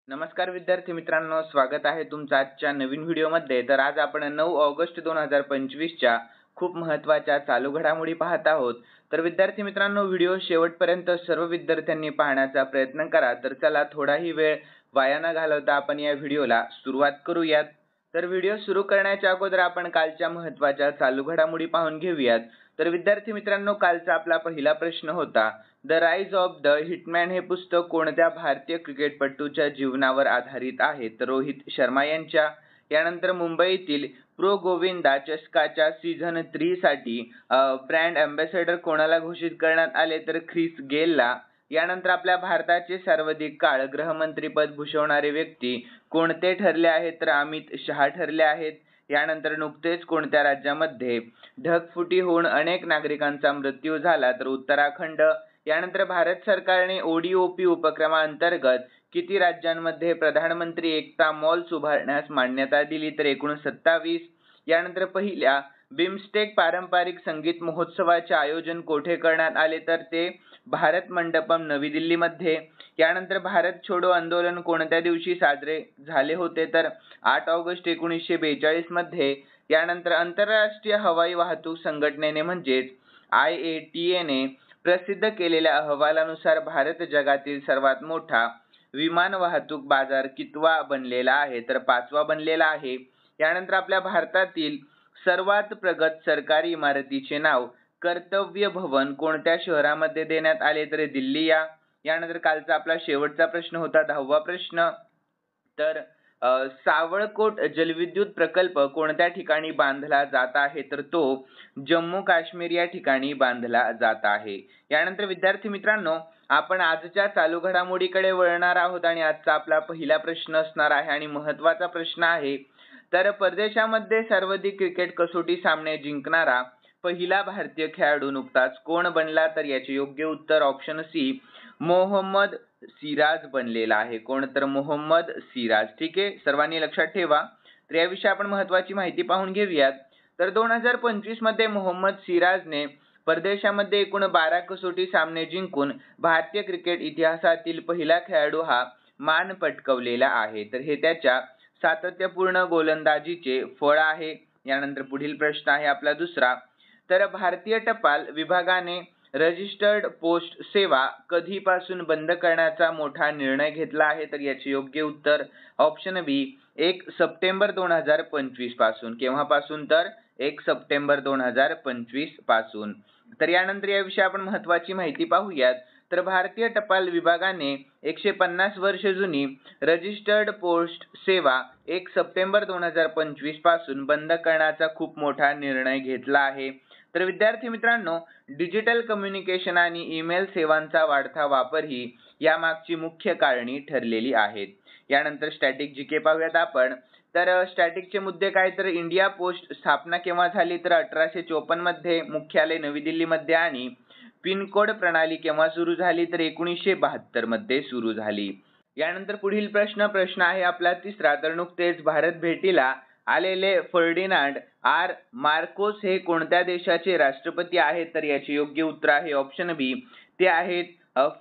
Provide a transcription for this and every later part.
नमस्कार विद्यार्थी मित्रांनो, स्वागत आहे तुमचं आजच्या नवीन व्हिडिओमध्ये। तर आज आपण 9 ऑगस्ट 2025 च्या खूप महत्त्वाच्या चालू घडामोडी पाहत आहोत। तर विद्यार्थी मित्रांनो, व्हिडिओ शेवटपर्यंत सर्व विद्यार्थ्यांनी पाहण्याचा प्रयत्न करा। तर चला, थोडाही वेळ वाया न घालवता आपण या व्हिडिओला सुरुवात करूयात। तर व्हिडिओ सुरू करण्याच्या अगोदर आपण कालच्या महत्त्वाच्या चालू घडामोडी पाहून घेऊयात। तर विद्यार्थी मित्रांनो, कालचा आपला पहिला प्रश्न होता, the rise of the hitman हे पुस्तक कोणत्या भारतीय क्रिकेटपटूच्या जीवनावर आधारित आहे? तर रोहित शर्मा यांच्या। यानंतर मुंबईतील प्रो गोविंदा चषकाच्या सीझन 3 साठी ब्रँड अँबॅसेडर कोणाला घोषित करण्यात आले? तर ख्रिस गेलला। यानंतर आपल्या भारताचे सर्वाधिक काळ गृहमंत्रीपद भूषवणारे व्यक्ती कोणते ठरले आहेत? तर अमित शहा ठरले आहेत। यानंतर नुकतेच कोणत्या राज्यामध्ये ढगफुटी होऊन अनेक नागरिकांचा मृत्यू झाला? तर उत्तराखंड। यानंतर भारत सरकारने ओडीओपी उपक्रमाअंतर्गत किती राज्यांमध्ये प्रधानमंत्री एकता मॉल्स उभारण्यास मान्यता दिली? तर एकूण 27। यानंतर पहिल्या बिमस्टेक पारंपरिक संगीत ऑडिशनचे आयोजन कोठे करण्यात आले? तर ते भारत मंडपम नवी दिल्लीमध्ये। यानंतर भारत छोडो आंदोलन कोणत्या दिवशी साजरे झाले होते? तर 8 ऑगस्ट 1942 मध्ये। यानंतर आंतरराष्ट्रीय हवाई वाहतूक संघटनेने म्हणजेच IATA ने प्रसिद्ध केलेल्या अहवालानुसार भारत जगातील सर्वात मोठा विमान वाहतूक बाजार कितवा बनलेला आहे? तर 5वा बनलेला आहे। यानंतर आपल्या भारतातील सर्वात प्रगत सरकारी इमारतीचे नाव कर्तव्य भवन कोणत्या शहरामध्ये देण्यात आले? तर दिल्ली या। यानंतर कालचा आपला शेवटचा प्रश्न होता, 10वा प्रश्न, तर सावळकोट जलविद्युत प्रकल्प कोणत्या ठिकाणी बांधला जात आहे? तर तो जम्मू काश्मीर या ठिकाणी बांधला जात आहे। यानंतर विद्यार्थी मित्रांनो, आपण आजच्या चालू घडामोडीकडे वळणार आहोत आणि आजचा आपला पहिला प्रश्न असणार आहे आणि महत्त्वाचा प्रश्न आहे, तर परदेशामध्ये सर्वाधिक क्रिकेट कसोटी सामने जिंकणारा पहिला भारतीय खेळाडू नुकताच कोण बनला? तर याचे योग्य उत्तर ऑप्शन सी, मोहम्मद सिराज बनलेला आहे। कोण? तर मोहम्मद सिराज। ठीक आहे, सर्वांनी लक्षात ठेवा। तर याविषयी आपण महत्त्वाची माहिती पाहून घेऊयात। तर 2025 मध्ये मोहम्मद सिराजने परदेशामध्ये एकूण 12 कसोटी सामने जिंकून भारतीय क्रिकेट इतिहासातील पहिला खेळाडू हा मान पटकावलेला आहे। तर हे त्याच्या सातत्यपूर्ण गोलंदाजीचे फळ आहे। यानंतर पुढील प्रश्न आहे आपला दुसरा, तर भारतीय टपाल विभागाने रजिस्टर्ड पोस्ट सेवा कधीपासून बंद करण्याचा मोठा निर्णय घेतला आहे? तर याचे योग्य उत्तर ऑप्शन बी, 1 सप्टेंबर 2025 पासून। केव्हापासून? तर 1 सप्टेंबर 2025 पासून। तर यानंतर याविषयी आपण महत्त्वाची माहिती पाहूयात। तर भारतीय टपाल विभागाने 150 वर्ष जुनी रजिस्टर्ड पोस्ट सेवा 1 सप्टेंबर 2025 पासून बंद करण्याचा खूप मोठा निर्णय घेतला आहे। तर विद्यार्थी मित्रांनो, डिजिटल कम्युनिकेशन आणि ईमेल सेवांचा वाढता वापर ही यामागची मुख्य कारणे ठरलेली आहेत। यानंतर स्टॅटिक जीके पाहूयात आपण। तर स्टॅटिकचे मुद्दे काय? तर इंडिया पोस्ट स्थापना केव्हा झाली? तर 1854 मध्ये, मुख्यालय नवी दिल्लीमध्ये, आणि पिन कोड प्रणाली केव्हा सुरू झाली? तर 1972 मध्ये सुरू झाली। यानंतर पुढील प्रश्न आहे आपला तिसरा, तर नुकतेच भारत भेटीला आलेले फर्डिनांड आर मार्कोस हे कोणत्या देशाचे राष्ट्रपती आहेत? तर याचे योग्य उत्तर आहे ऑप्शन बी, ते आहेत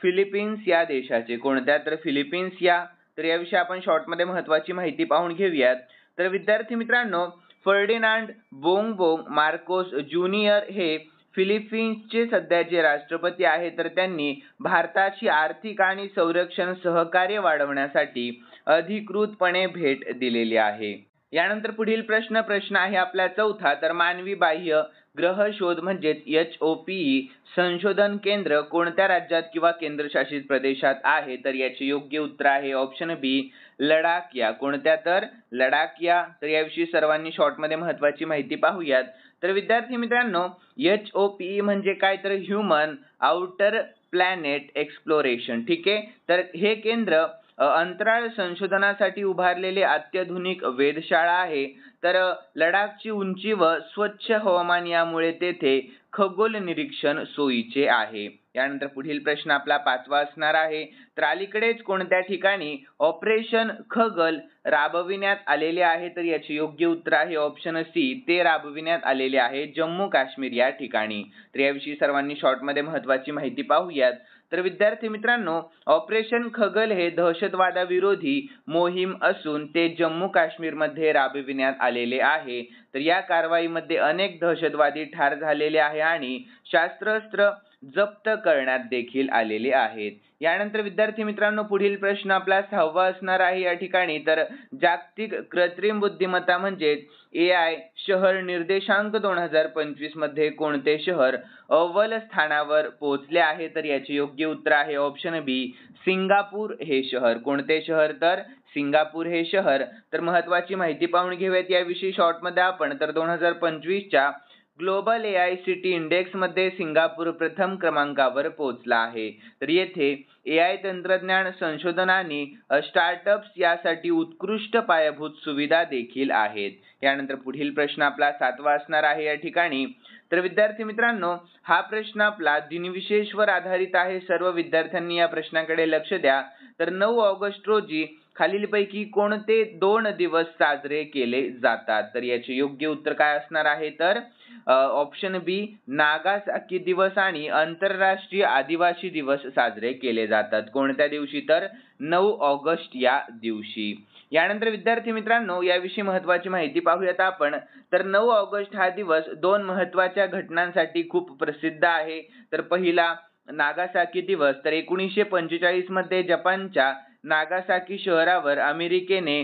फिलिपिन्स या देशाचे। कोणत्या? तर फिलिपिन्स या। तर याविषयी आपण शॉर्टमध्ये महत्त्वाची माहिती पाहून घेऊयात। तर विद्यार्थी मित्रांनो, फर्डिनांड बोंगबोंग मार्कोस ज्युनियर हे फिलिपिन्सचे सध्याचे राष्ट्रपती आहेत। तर त्यांनी भारताची आर्थिक आणि संरक्षण सहकार्य वाढवण्यासाठी अधिकृतपणे भेट दिलेली आहे। यानंतर पुढील प्रश्न आहे आपला चौथा, तर मानवी बाह्य ग्रह शोध म्हणजेच HOPE संशोधन केंद्र कोणत्या राज्यात किंवा केंद्रशासित प्रदेशात आहे? तर याचे योग्य उत्तर आहे ऑप्शन बी, लडाख या। कोणत्या? तर लडाख या। तर याविषयी सर्वांनी शॉर्टमध्ये महत्त्वाची माहिती पाहूयात। तर विद्यार्थी मित्रांनो, HOPE म्हणजे काय? तर ह्यूमन आउटर प्लॅनेट एक्सप्लोरेशन। ठीक आहे, तर हे केंद्र अंतराळ संशोधनासाठी उभारलेले अत्याधुनिक वेधशाळा आहे। तर लडाखची उंची व स्वच्छ हवामान यामुळे तेथे खगोल निरीक्षण सोयीचे आहे। यानंतर पुढील प्रश्न आपला 5वा असणार आहे, तर अलीकडेच कोणत्या ठिकाणी ऑपरेशन खगल राबविण्यात आलेले आहे? तर याचे योग्य उत्तर आहे ऑप्शन सी, ते राबविण्यात आलेले आहे जम्मू काश्मीर या ठिकाणी। तर याविषयी सर्वांनी शॉर्टमध्ये महत्त्वाची माहिती पाहूयात। तर विद्यार्थी मित्रांनो, ऑपरेशन खगल हे दहशतवादाविरोधी मोहीम असून ते जम्मू काश्मीरमध्ये राबविण्यात आलेले आहे. तर या कारवाईमध्ये अनेक दहशतवादी ठार झालेले आहे आणि शस्त्रास्त्र जप्त करण्यात देखील आलेले आहेत. यानंतर विद्यार्थी मित्रांनो, पुढील प्रश्न आपला 6वा असणार आहे या ठिकाणी. तर जागतिक कृत्रिम बुद्धिमत्ता म्हणजे AI शहर निर्देशांक 2025 मध्ये कोणते शहर अव्वल स्थानावर पोहोचले आहे? तर याचे योग्य उत्तर आहे ऑप्शन बी, सिंगापूर हे शहर. कोणते शहर? तर सिंगापूर हे शहर. तर महत्त्वाची माहिती पाहून घेऊयात याविषयी शॉर्टमध्ये आपण. तर 2025 च्या ग्लोबल AI सिटी इंडेक्स मध्ये सिंगापूर प्रथम क्रमांकावर पोहोचला आहे. तर येथे AI तंत्रज्ञान संशोधन आणि स्टार्टअप्स यासाठी उत्कृष्ट पायाभूत सुविधा देखील आहेत. यानंतर पुढील प्रश्न आपला 7वा असणार आहे या ठिकाणी. तर विद्यार्थी मित्रांनो, हा प्रश्न आपला दिनविशेषवर आधारित आहे. सर्व विद्यार्थ्यांनी या प्रश्नाकडे लक्ष द्या. तर 9 ऑगस्ट रोजी खालीलपैकी कोणते 2 दिवस साजरे केले जातात? तर याचे योग्य उत्तर काय असणार आहे? तर ऑप्शन बी, नागासाकी दिवस आणि आंतरराष्ट्रीय आदिवासी दिवस साजरे केले जातात. कोणत्या दिवशी? तर 9 ऑगस्ट या दिवशी. यानंतर विद्यार्थी मित्रांनो, याविषयी महत्त्वाची माहिती पाहूयात आपण. तर 9 ऑगस्ट हा दिवस 2 महत्त्वाच्या घटनांसाठी खूप प्रसिद्ध आहे. तर पहिला नागासाकी दिवस. तर 1945 मध्ये जपानच्या नागासाकी शहरावर अमेरिकेने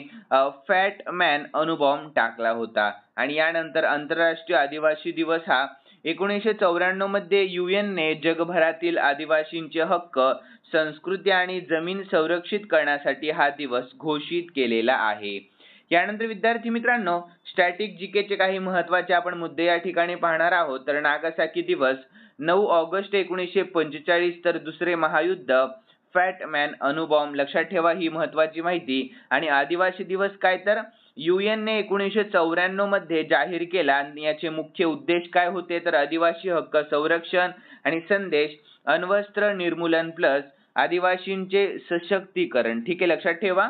फॅट मॅन अणुबॉम्ब टाकला होता. आणि यानंतर आंतरराष्ट्रीय आदिवासी दिवस हा 1994 मध्ये UN ने जगभरातील आदिवासींचे हक्क, संस्कृती आणि जमीन संरक्षित करण्यासाठी हा दिवस घोषित केलेला आहे. यानंतर विद्यार्थी मित्रांनो, स्टॅटिक जीके चे काही महत्त्वाचे आपण मुद्दे या ठिकाणी पाहणार आहोत. तर नागासाकी दिवस 9 ऑगस्ट 1945. तर दुसरे महायुद्ध, फॅट मॅन अणुबॉम्ब. लक्षात ठेवा ही महत्त्वाची माहिती. आणि आदिवासी दिवस काय? तर UN ने 1994 मध्ये जाहीर केला. याचे मुख्य उद्देश काय होते? तर आदिवासी हक्क संरक्षण आणि संदेश, अण्वस्त्र निर्मूलन प्लस आदिवासींचे सशक्तीकरण. ठीक आहे, लक्षात ठेवा.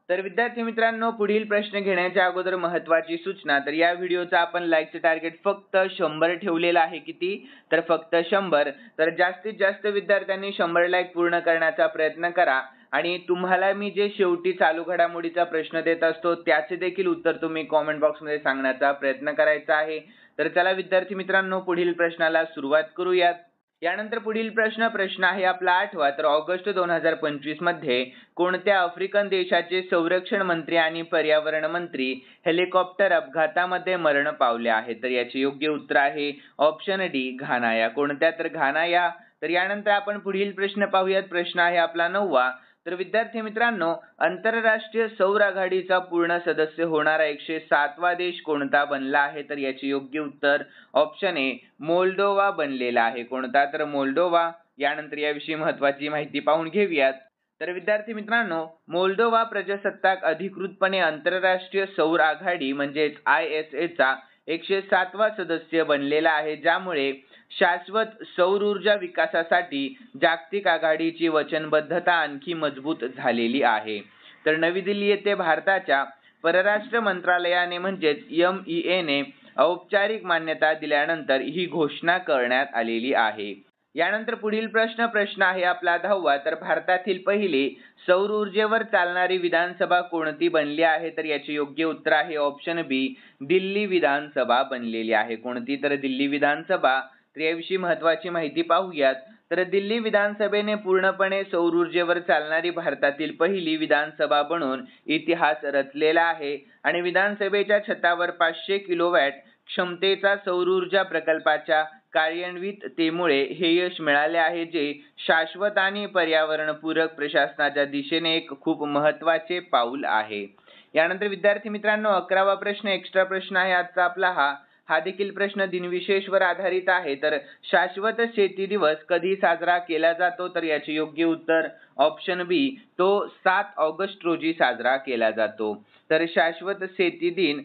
तर विद्यार्थी मित्रांनो, पुढील प्रश्न घेण्याच्या अगोदर महत्त्वाची सूचना. तर या व्हिडिओचा आपण लाईकचे टार्गेट फक्त 100 ठेवलेलं आहे. किती? तर फक्त 100. तर जास्तीत जास्त विद्यार्थ्यांनी 100 लाईक पूर्ण करण्याचा प्रयत्न करा. आणि तुम्हाला मी जे शेवटी चालू घडामोडीचा प्रश्न देत असतो त्याचे देखील उत्तर तुम्ही कॉमेंट बॉक्समध्ये सांगण्याचा प्रयत्न करायचा आहे. तर चला विद्यार्थी मित्रांनो, पुढील प्रश्नाला सुरुवात करूयात. यानंतर पुढील प्रश्न आहे आपला 8वा. तर ऑगस्ट 2025 मध्ये कोणत्या आफ्रिकन देशाचे संरक्षण मंत्री आणि पर्यावरण मंत्री हेलिकॉप्टर अपघातामध्ये मरण पावले आहे? तर याचे योग्य उत्तर आहे ऑप्शन डी, घाना या. कोणत्या? तर घाना या. तर यानंतर आपण पुढील प्रश्न पाहूयात. प्रश्न आहे आपला 9वा. तर विद्यार्थी मित्रांनो, आंतरराष्ट्रीय सौर आघाडीचा पूर्ण सदस्य होणारा 107वा देश कोणता बनला आहे? तर याचे योग्य उत्तर ऑप्शन ए, मोल्डोवा बनलेला आहे. कोणता? तर मोल्डोवा. यानंतर याविषयी महत्त्वाची माहिती पाहून घेऊयात. तर विद्यार्थी मित्रांनो, मोल्डोवा प्रजासत्ताक अधिकृतपणे आंतरराष्ट्रीय सौर आघाडी म्हणजेच ISA चा 107वा सदस्य बनलेला आहे, ज्यामुळे शाश्वत सौर ऊर्जा विकासासाठी जागतिक आघाडीची वचनबद्धता आणखी मजबूत झालेली आहे. तर नवी दिल्ली येथे भारताच्या परराष्ट्र मंत्रालयाने म्हणजेच MEA ने औपचारिक मान्यता दिल्यानंतर ही घोषणा करण्यात आलेली आहे. यानंतर पुढील प्रश्न आहे आपला 10वा. तर भारतातील पहिली सौर ऊर्जेवर चालणारी विधानसभा कोणती बनली आहे? तर याचे योग्य उत्तर आहे ऑप्शन बी, दिल्ली विधानसभा बनलेली आहे. कोणती? तर दिल्ली विधानसभा. तर याविषयी महत्त्वाची माहिती पाहूयात. तर दिल्ली विधानसभेने पूर्णपणे सौर ऊर्जेवर चालणारी भारतातील पहिली विधानसभा बनून इतिहास रचलेला आहे. आणि विधानसभेच्या छतावर 500 किलोवॅट क्षमतेचा सौर ऊर्जा प्रकल्पाच्या कार्यान्विततेमुळे हे यश मिळाले आहे, जे शाश्वत आणि पर्यावरणपूरक प्रशासनाच्या दिशेने एक खूप महत्त्वाचे पाऊल आहे. यानंतर विद्यार्थी मित्रांनो, 11वा प्रश्न एक्स्ट्रा प्रश्न आहे आजचा आपला. हा देखील प्रश्न दिनविशेषवर आधारित आहे. तर शाश्वत शेती दिवस कधी साजरा केला जातो? तर याचे योग्य उत्तर ऑप्शन बी, तो 7 ऑगस्ट रोजी साजरा केला जातो. तर शाश्वत शेती दिन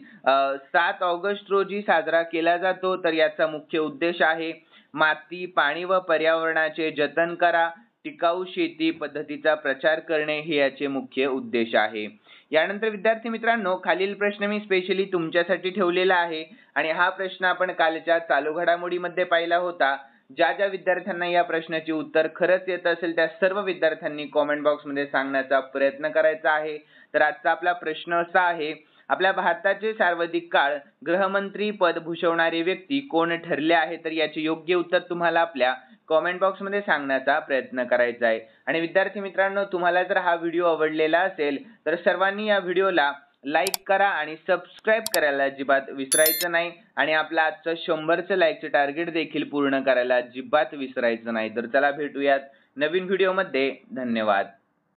7 ऑगस्ट रोजी साजरा केला जातो. तर याचा मुख्य उद्देश आहे माती, पाणी व पर्यावरणाचे जतन करा, टिकाऊ शेती पद्धतीचा प्रचार करणे हे याचे मुख्य उद्देश आहे. यानंतर विद्यार्थी मित्रांनो, खालील प्रश्न मी स्पेशली तुमच्यासाठी ठेवलेला आहे आणि हा प्रश्न आपण कालच्या चालू घडामोडीमध्ये पाहिला होता. ज्या ज्या विद्यार्थ्यांना या प्रश्नाचे उत्तर खरंच येत असेल त्या सर्व विद्यार्थ्यांनी कॉमेंट बॉक्समध्ये सांगण्याचा प्रयत्न करायचा आहे। तर आजचा आपला प्रश्न असा आहे, आपल्या भारताचे सर्वाधिक काळ गृहमंत्री पद भूषवणारे व्यक्ती कोण ठरले आहे? तर याचे योग्य उत्तर तुम्हाला आपल्या कॉमेंट बॉक्समध्ये सांगण्याचा प्रयत्न करायचा आहे। आणि विद्यार्थी मित्रांनो, तुम्हाला जर हा व्हिडिओ आवडलेला असेल तर सर्वांनी या व्हिडिओला लाईक करा आणि सबस्क्राईब करायला अजिबात विसरायचं नाही आणि आपलं आजचं 100चं लाईकचं टार्गेट देखील पूर्ण करायला अजिबात विसरायचं नाही। तर चला भेटूयात नवीन व्हिडिओमध्ये। धन्यवाद।